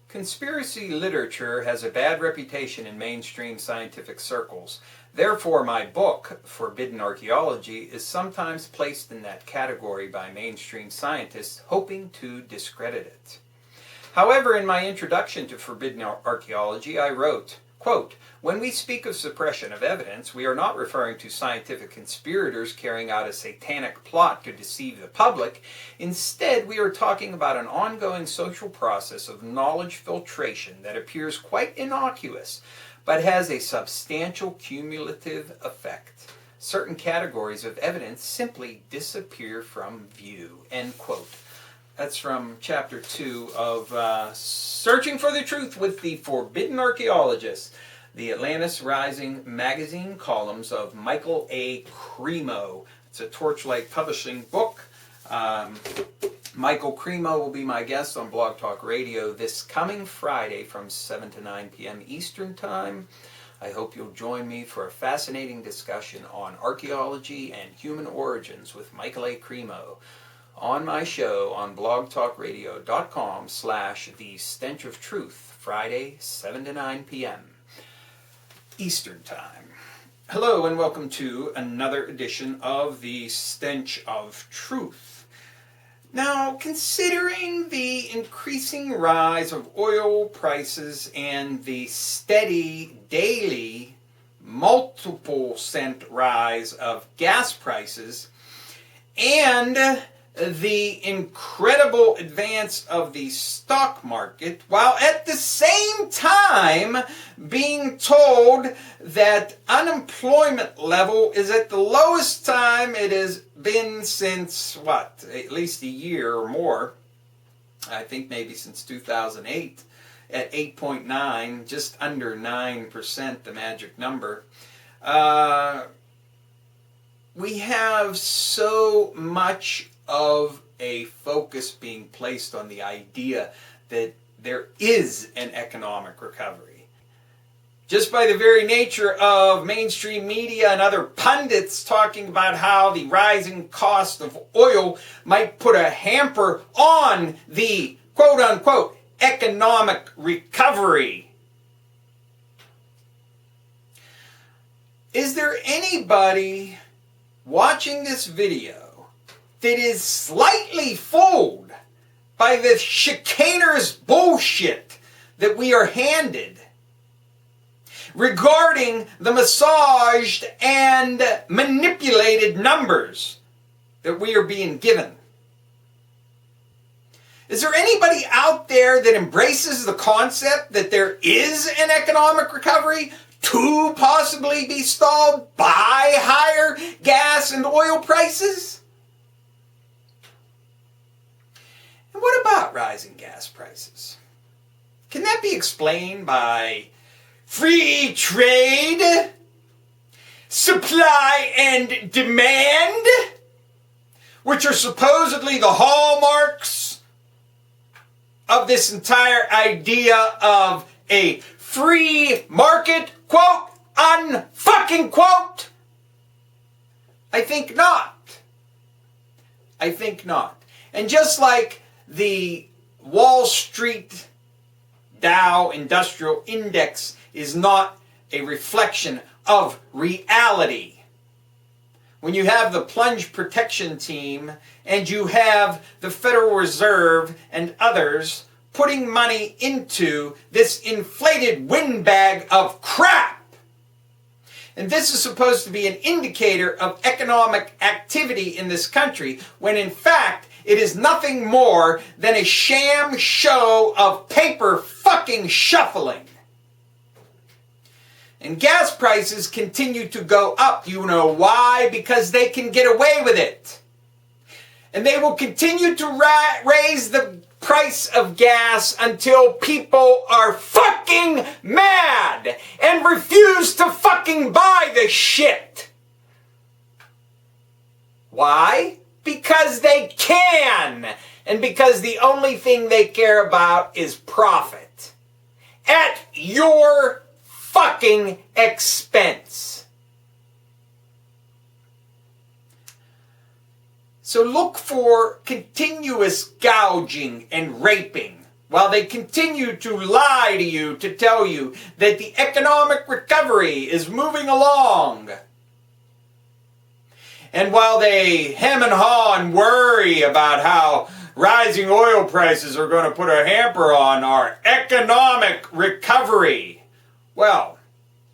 Conspiracy literature has a bad reputation in mainstream scientific circles. Therefore, my book, Forbidden Archaeology, is sometimes placed in that category by mainstream scientists hoping to discredit it. However, in my introduction to Forbidden Archaeology, I wrote, quote, "When we speak of suppression of evidence, we are not referring to scientific conspirators carrying out a satanic plot to deceive the public. Instead, we are talking about an ongoing social process of knowledge filtration that appears quite innocuous, but has a substantial cumulative effect. Certain categories of evidence simply disappear from view." End quote. That's from Chapter 2 of Searching for the Truth with the Forbidden Archaeologist, the Atlantis Rising magazine columns of Michael A. Cremo. It's a Torchlight Publishing book. Michael Cremo will be my guest on Blog Talk Radio this coming Friday from 7 to 9 p.m. Eastern Time. I hope you'll join me for a fascinating discussion on archaeology and human origins with Michael A. Cremo on my show on blogtalkradio.com/The Stench of Truth, Friday, 7 to 9 p.m. Eastern Time. Hello and welcome to another edition of The Stench of Truth. Now, considering the increasing rise of oil prices and the steady daily multiple cent rise of gas prices, and the incredible advance of the stock market, while at the same time being told that unemployment level is at the lowest time it has been since, at least a year or more. I think maybe since 2008, at 8.9, just under 9%, the magic number. We have so much of a focus being placed on the idea that there is an economic recovery. Just by the very nature of mainstream media and other pundits talking about how the rising cost of oil might put a hamper on the quote-unquote economic recovery. Is there anybody watching this video that is slightly fooled by the chicaner's bullshit that we are handed regarding the massaged and manipulated numbers that we are being given? Is there anybody out there that embraces the concept that there is an economic recovery to possibly be stalled by higher gas and oil prices? And what about rising gas prices? Can that be explained by free trade, supply and demand, which are supposedly the hallmarks of this entire idea of a free market, quote, unfucking quote? I think not. I think not. And just like the Wall Street Dow Industrial Index is not a reflection of reality, when you have the plunge protection team and you have the Federal Reserve and others putting money into this inflated windbag of crap, and this is supposed to be an indicator of economic activity in this country, when in fact it is nothing more than a sham show of paper fucking shuffling. And gas prices continue to go up. You know why? Because they can get away with it. And they will continue to raise the price of gas until people are fucking mad and refuse to fucking buy the shit. Why? Because they can, and because the only thing they care about is profit. At your fucking expense. So look for continuous gouging and raping while they continue to lie to you to tell you that the economic recovery is moving along. And while they hem and haw and worry about how rising oil prices are going to put a hamper on our economic recovery, well,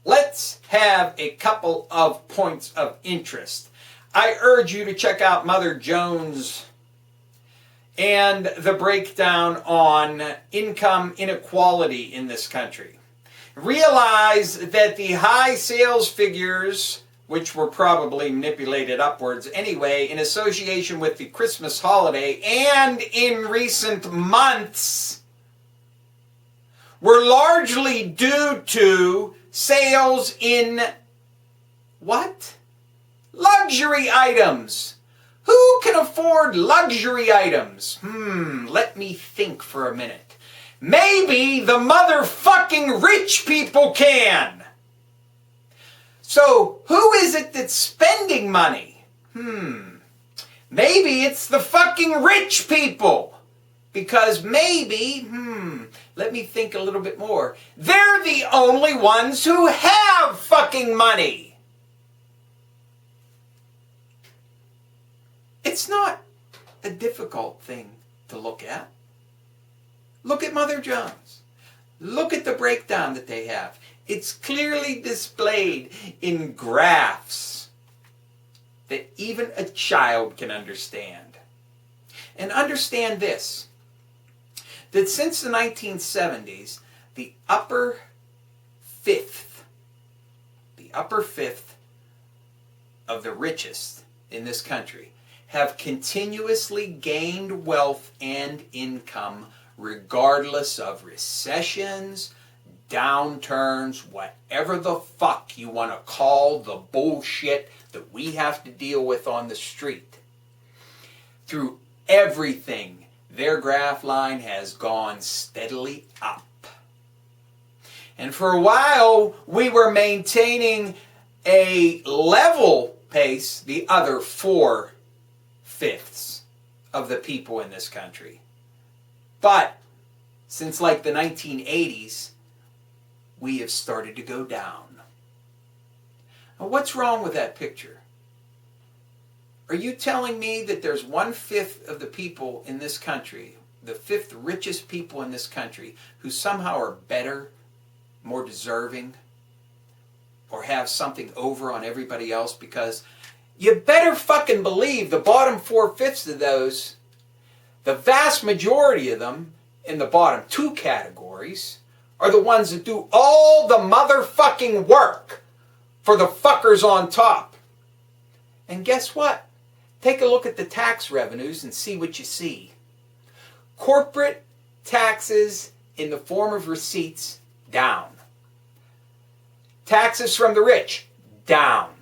let's have a couple of points of interest. I urge you to check out Mother Jones and the breakdown on income inequality in this country. Realize that the high sales figures, which were probably manipulated upwards anyway, in association with the Christmas holiday and in recent months, were largely due to sales in what? Luxury items. Who can afford luxury items? Let me think for a minute. Maybe the motherfucking rich people can. So, who is it that's spending money? Maybe it's the fucking rich people. Because maybe, let me think a little bit more. They're the only ones who have fucking money. It's not a difficult thing to look at. Look at Mother Jones. Look at the breakdown that they have. It's clearly displayed in graphs that even a child can understand. And understand this, that since the 1970s, the upper fifth of the richest in this country have continuously gained wealth and income regardless of recessions, downturns, whatever the fuck you want to call the bullshit that we have to deal with on the street. Through everything, their graph line has gone steadily up. And for a while, we were maintaining a level pace, the other 4/5 of the people in this country. But since like the 1980s, we have started to go down. Now, what's wrong with that picture? Are you telling me that there's 1/5 of the people in this country, the 5th richest people in this country, who somehow are better, more deserving, or have something over on everybody else? Because you better fucking believe the bottom 4/5 of those, the vast majority of them in the bottom 2 categories, are the ones that do all the motherfucking work for the fuckers on top. And guess what? Take a look at the tax revenues and see what you see. Corporate taxes in the form of receipts, down. Taxes from the rich, down.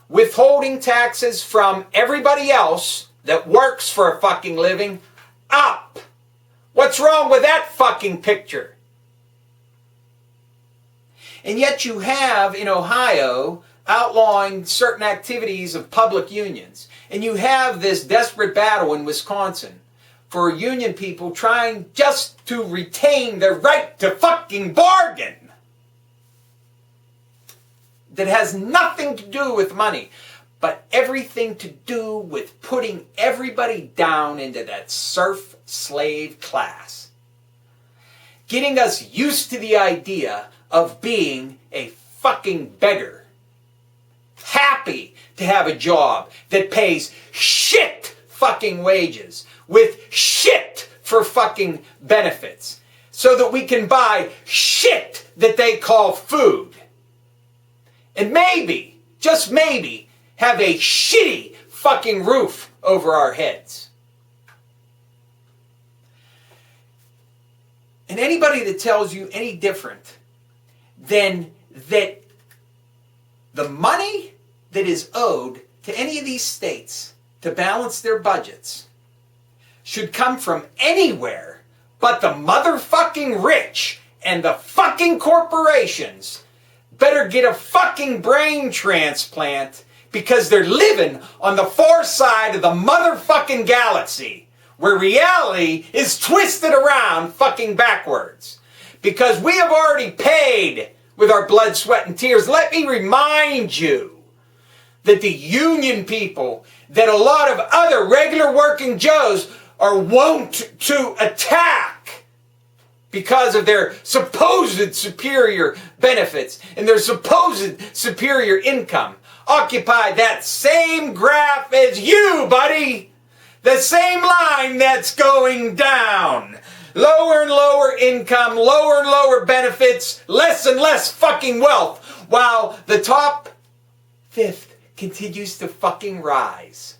Withholding taxes from everybody else that works for a fucking living, up. What's wrong with that fucking picture? And yet you have in Ohio outlawing certain activities of public unions. And you have this desperate battle in Wisconsin for union people trying just to retain their right to fucking bargain. That has nothing to do with money, but everything to do with putting everybody down into that serf slave class. Getting us used to the idea of being a fucking beggar. Happy to have a job that pays shit fucking wages with shit for fucking benefits so that we can buy shit that they call food. And maybe, just maybe, have a shitty fucking roof over our heads. And anybody that tells you any different than that the money that is owed to any of these states to balance their budgets should come from anywhere but the motherfucking rich and the fucking corporations better get a fucking brain transplant because they're living on the far side of the motherfucking galaxy where reality is twisted around fucking backwards. Because we have already paid with our blood, sweat, and tears. Let me remind you that the union people, that a lot of other regular working Joes are wont to attack because of their supposed superior benefits and their supposed superior income, occupy that same graph as you, buddy. The same line that's going down. Lower and lower income, lower and lower benefits, less and less fucking wealth, while the top fifth continues to fucking rise.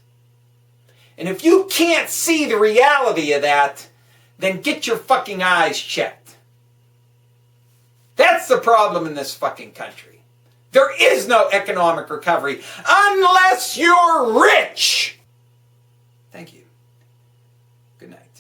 And if you can't see the reality of that, then get your fucking eyes checked. That's the problem in this fucking country. There is no economic recovery unless you're rich. Thank you. Good night.